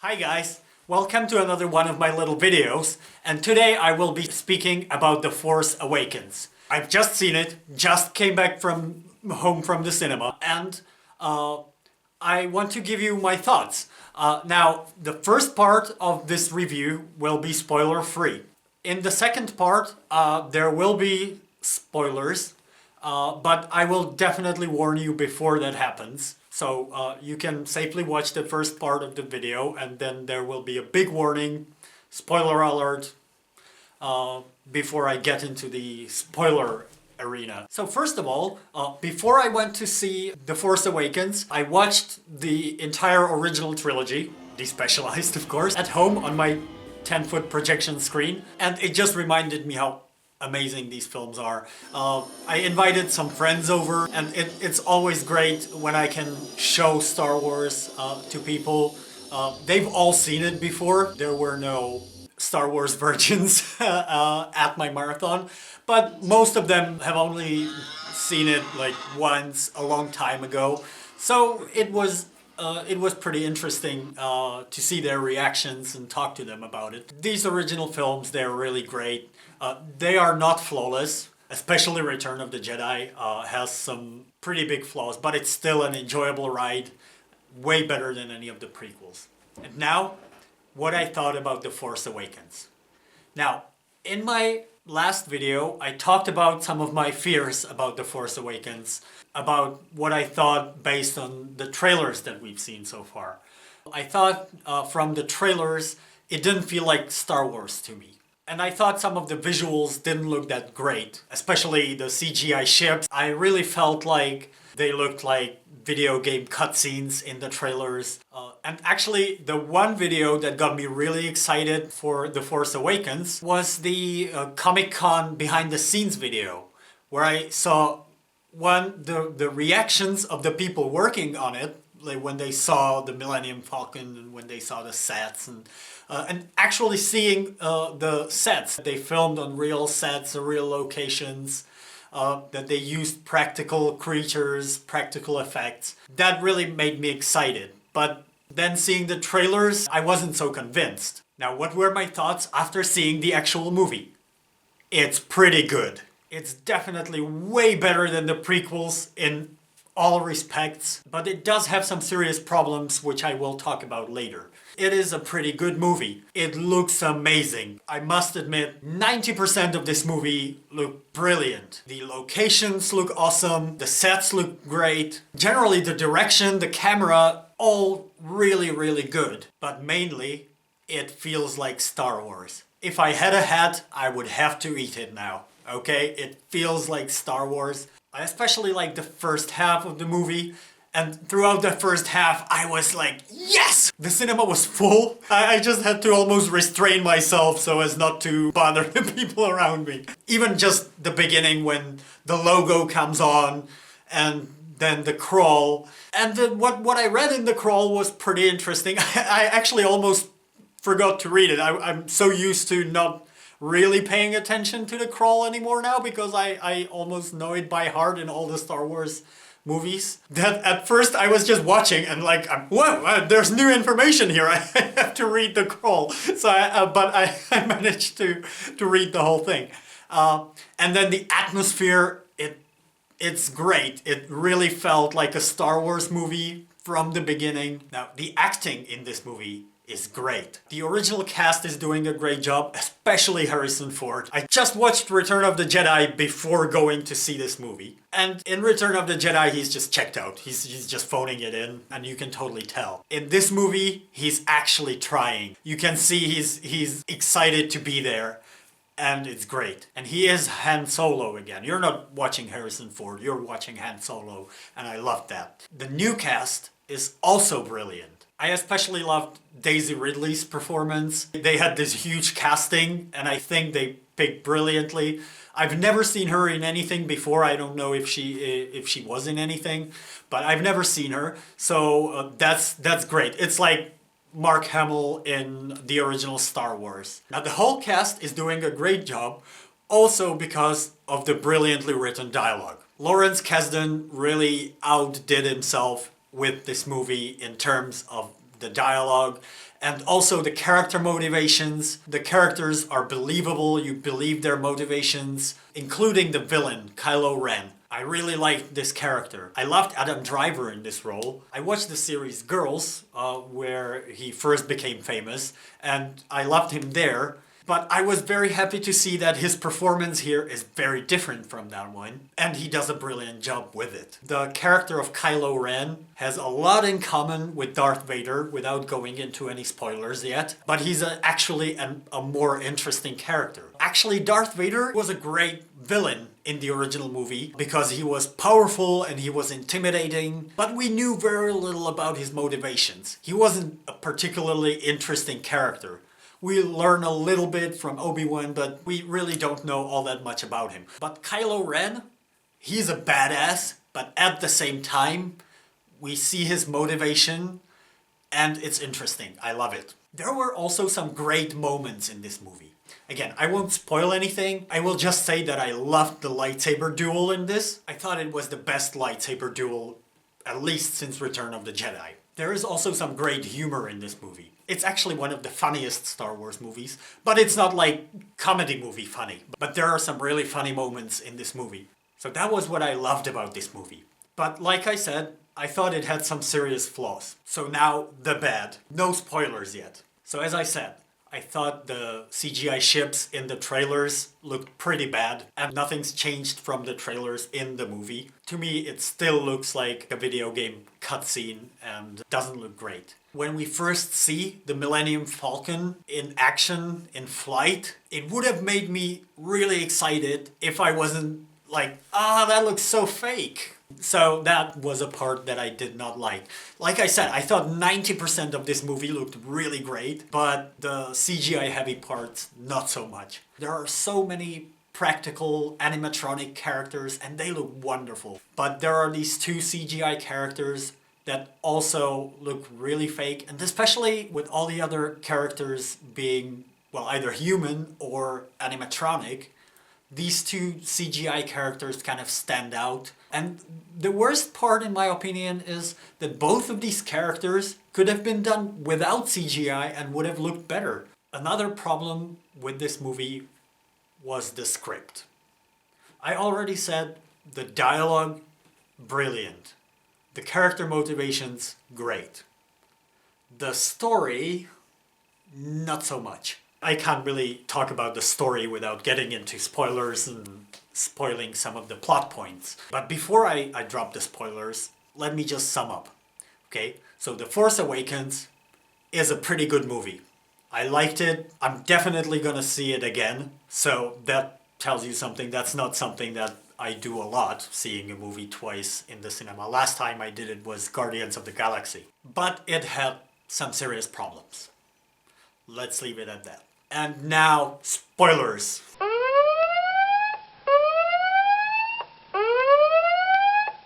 Hi guys, welcome to another one of my little videos, and today I will be speaking about The Force Awakens. I've just seen it, just came back from home from the cinema, and I want to give you my thoughts. Now, the first part of this review will be spoiler free. In the second part, there will be spoilers, but I will definitely warn you before that happens. So you can safely watch the first part of the video, and then there will be a big warning, spoiler alert, before I get into the spoiler arena. So first of all, before I went to see The Force Awakens, I watched the entire original trilogy, despecialized of course, at home on my 10-foot projection screen, and it just reminded me how amazing these films are. I invited some friends over, and it's always great when I can show Star Wars to people. They've all seen it before. There were no Star Wars virgins at my marathon, but most of them have only seen it like once a long time ago. So it was pretty interesting to see their reactions and talk to them about it. These original films, they're really great. They are not flawless, especially Return of the Jedi has some pretty big flaws, but it's still an enjoyable ride, way better than any of the prequels. And now, what I thought about The Force Awakens. Now, in my last video, I talked about some of my fears about The Force Awakens, about what I thought based on the trailers that we've seen so far. I thought from the trailers, it didn't feel like Star Wars to me. And I thought some of the visuals didn't look that great, especially the CGI ships. I really felt like they looked like video game cutscenes in the trailers. And actually, the one video that got me really excited for The Force Awakens was the Comic-Con behind-the-scenes video, where I saw the reactions of the people working on it, like when they saw the Millennium Falcon and when they saw the sets, and actually seeing the sets. They filmed on real sets or real locations, that they used practical creatures, practical effects. That really made me excited. But then seeing the trailers, I wasn't so convinced. Now, what were my thoughts after seeing the actual movie? It's pretty good. It's definitely way better than the prequels in all respects, but it does have some serious problems, which I will talk about later. It is a pretty good movie. It looks amazing. I must admit, 90% of this movie look brilliant. The locations look awesome, the sets look great. Generally, the direction, the camera, all really, really good. But mainly, it feels like Star Wars. If I had a hat, I would have to eat it now. Okay? It feels like Star Wars. I especially like the first half of the movie, and throughout the first half I was like, yes! The cinema was full. I just had to almost restrain myself so as not to bother the people around me. Even just the beginning when the logo comes on and then the crawl. And what I read in the crawl was pretty interesting. I actually almost forgot to read it. I'm so used to not really paying attention to the crawl anymore now, because I almost know it by heart in all the Star Wars movies, that at first I was just watching and like, whoa, there's new information here, I have to read the crawl. So I managed to read the whole thing. And then the atmosphere, it's great. It really felt like a Star Wars movie from the beginning. Now, the acting in this movie is great. The original cast is doing a great job, especially Harrison Ford. I just watched Return of the Jedi before going to see this movie. And in Return of the Jedi, he's just checked out. He's just phoning it in, and you can totally tell. In this movie, he's actually trying. You can see he's excited to be there, and it's great. And he is Han Solo again. You're not watching Harrison Ford, you're watching Han Solo, and I love that. The new cast is also brilliant. I especially loved Daisy Ridley's performance. They had this huge casting, and I think they picked brilliantly. I've never seen her in anything before. I don't know if she was in anything, but I've never seen her. So that's great. It's like Mark Hamill in the original Star Wars. Now, the whole cast is doing a great job, also because of the brilliantly written dialogue. Lawrence Kasdan really outdid himself with this movie in terms of the dialogue And also the character motivations. The characters are believable, you believe their motivations, including the villain, Kylo Ren. I really liked this character. I loved Adam Driver in this role. I watched the series Girls, where he first became famous, and I loved him there. But I was very happy to see that his performance here is very different from that one, and he does a brilliant job with it. The character of Kylo Ren has a lot in common with Darth Vader, without going into any spoilers yet, but he's actually a more interesting character. Actually, Darth Vader was a great villain in the original movie because he was powerful and he was intimidating, but we knew very little about his motivations. He wasn't a particularly interesting character. We learn a little bit from Obi-Wan, but we really don't know all that much about him. But Kylo Ren, he's a badass, but at the same time, we see his motivation, and it's interesting. I love it. There were also some great moments in this movie. Again, I won't spoil anything. I will just say that I loved the lightsaber duel in this. I thought it was the best lightsaber duel, at least since Return of the Jedi. There is also some great humor in this movie. It's actually one of the funniest Star Wars movies, but it's not like comedy movie funny. But there are some really funny moments in this movie. So that was what I loved about this movie. But like I said, I thought it had some serious flaws. So now the bad. No spoilers yet. So as I said, I thought the CGI ships in the trailers looked pretty bad, and nothing's changed from the trailers in the movie. To me, it still looks like a video game cutscene and doesn't look great. When we first see the Millennium Falcon in action, in flight, it would have made me really excited if I wasn't like, that looks so fake. So that was a part that I did not like. Like I said, I thought 90% of this movie looked really great, but the CGI heavy parts, not so much. There are so many practical animatronic characters and they look wonderful. But there are these two CGI characters that also look really fake, and especially with all the other characters being, well, either human or animatronic, these two CGI characters kind of stand out. And the worst part, in my opinion, is that both of these characters could have been done without CGI and would have looked better. Another problem with this movie was the script. I already said the dialogue, brilliant. The character motivations, great. The story, not so much. I can't really talk about the story without getting into spoilers and spoiling some of the plot points. But before I drop the spoilers, let me just sum up. Okay, so The Force Awakens is a pretty good movie. I liked it. I'm definitely gonna see it again. So that tells you something. That's not something that I do a lot, seeing a movie twice in the cinema. Last time I did it was Guardians of the Galaxy. But it had some serious problems. Let's leave it at that. And now, spoilers.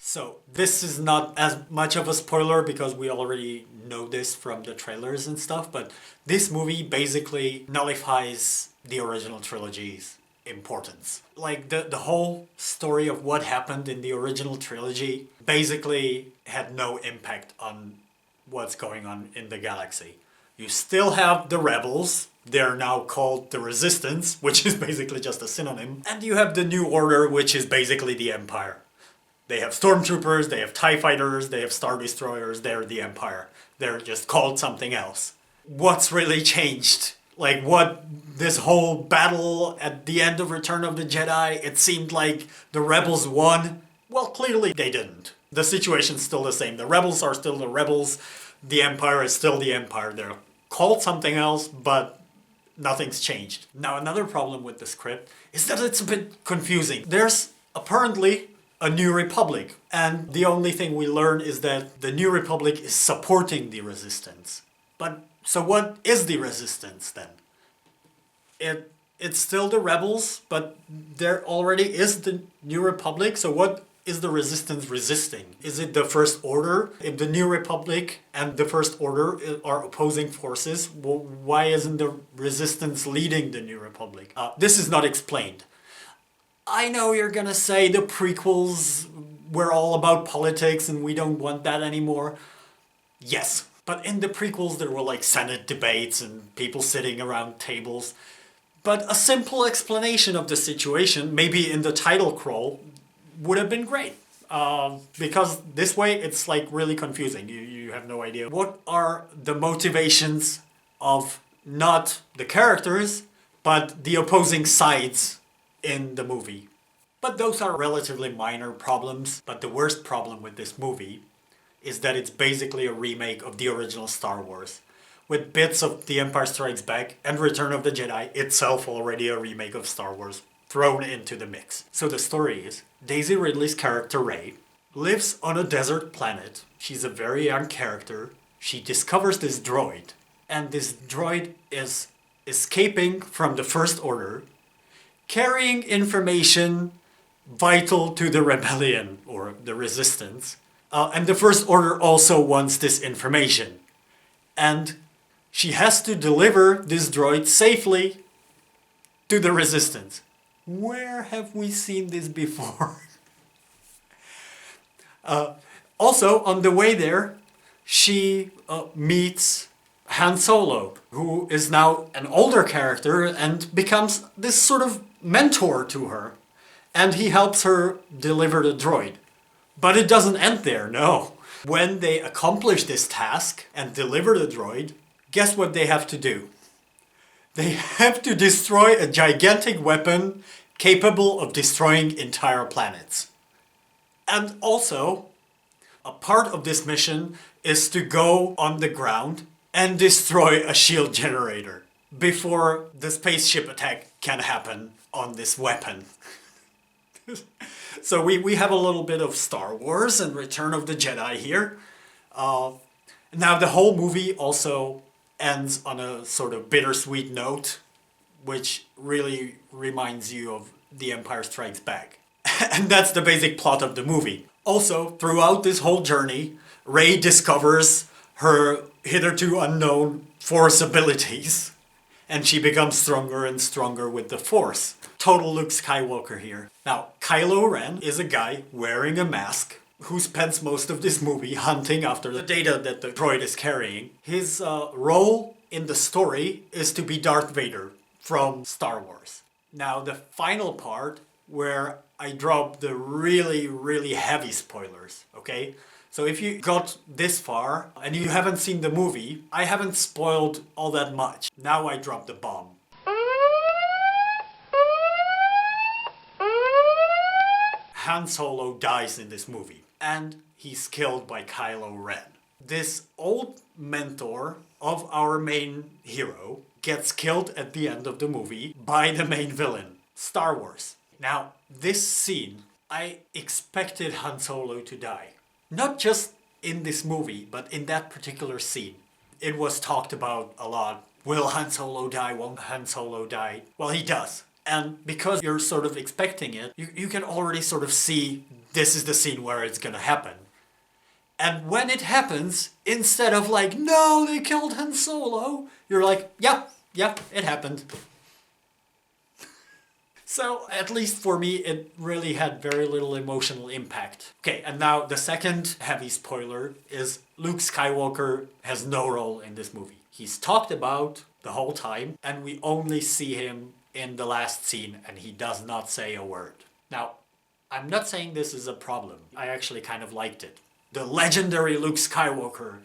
So, this is not as much of a spoiler because we already know this from the trailers and stuff, but this movie basically nullifies the original trilogy's importance. Like, the whole story of what happened in the original trilogy basically had no impact on what's going on in the galaxy. You still have the rebels. They're now called the Resistance, which is basically just a synonym. And you have the New Order, which is basically the Empire. They have stormtroopers, they have TIE fighters, they have Star Destroyers, they're the Empire. They're just called something else. What's really changed? Like, what, this whole battle at the end of Return of the Jedi, it seemed like the rebels won. Well, clearly they didn't. The situation's still the same. The rebels are still the rebels. The Empire is still the Empire. They're called something else, but nothing's changed. Now, another problem with the script is that it's a bit confusing. There's apparently a New Republic, and the only thing we learn is that the New Republic is supporting the Resistance. But, so what is the Resistance then? It's still the rebels, but there already is the New Republic, so what is the Resistance resisting? Is it the First Order? If the New Republic and the First Order are opposing forces, well, why isn't the Resistance leading the New Republic? This is not explained. I know you're gonna say the prequels were all about politics and we don't want that anymore. Yes, But in the prequels there were like Senate debates and people sitting around tables. But a simple explanation of the situation, maybe in the title crawl, would have been great. Because this way it's like really confusing. You have no idea. What are the motivations of not the characters, but the opposing sides in the movie? But those are relatively minor problems. But the worst problem with this movie is that it's basically a remake of the original Star Wars, with bits of The Empire Strikes Back and Return of the Jedi, itself already a remake of Star Wars, thrown into the mix. So the story is, Daisy Ridley's character Rey lives on a desert planet. She's a very young character. She discovers this droid, and this droid is escaping from the First Order, carrying information vital to the rebellion, or the resistance. And the First Order also wants this information. And she has to deliver this droid safely to the resistance. Where have we seen this before? Also, on the way there, she meets Han Solo, who is now an older character and becomes this sort of mentor to her. And he helps her deliver the droid. But it doesn't end there, no. When they accomplish this task and deliver the droid, guess what they have to do? They have to destroy a gigantic weapon capable of destroying entire planets. And also, a part of this mission is to go on the ground and destroy a shield generator before the spaceship attack can happen on this weapon. So we have a little bit of Star Wars and Return of the Jedi here. Now the whole movie also ends on a sort of bittersweet note, which really reminds you of The Empire Strikes Back. And that's the basic plot of the movie. Also, throughout this whole journey, Rey discovers her hitherto unknown Force abilities, and she becomes stronger and stronger with the Force. Total Luke Skywalker here. Now, Kylo Ren is a guy wearing a mask who spends most of this movie hunting after the data that the droid is carrying. His role in the story is to be Darth Vader from Star Wars. Now, the final part where I drop the really, really heavy spoilers, okay? So if you got this far and you haven't seen the movie, I haven't spoiled all that much. Now I drop the bomb. Han Solo dies in this movie, and he's killed by Kylo Ren. This old mentor of our main hero gets killed at the end of the movie by the main villain, Star Wars. Now, this scene, I expected Han Solo to die. Not just in this movie, but in that particular scene. It was talked about a lot. Will Han Solo die? Won't Han Solo die? Well, he does. And because you're sort of expecting it, you can already sort of see this is the scene where it's gonna happen. And when it happens, instead of like, no, they killed Han Solo, you're like, yeah, it happened. So, at least for me, it really had very little emotional impact. Okay, and now the second heavy spoiler is Luke Skywalker has no role in this movie. He's talked about the whole time, and we only see him in the last scene, and he does not say a word. Now, I'm not saying this is a problem. I actually kind of liked it. The legendary Luke Skywalker.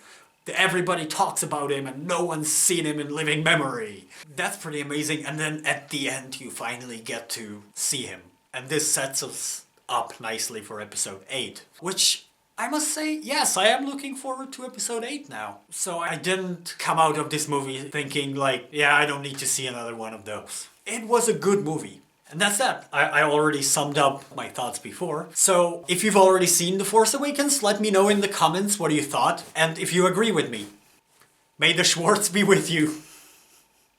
Everybody talks about him and no one's seen him in living memory. That's pretty amazing. And then at the end you finally get to see him. And this sets us up nicely for episode 8. Which, I must say, yes, I am looking forward to episode 8 now. So I didn't come out of this movie thinking like, yeah, I don't need to see another one of those. It was a good movie. And that's that. I already summed up my thoughts before. So if you've already seen The Force Awakens, let me know in the comments what you thought and if you agree with me. May the Schwartz be with you.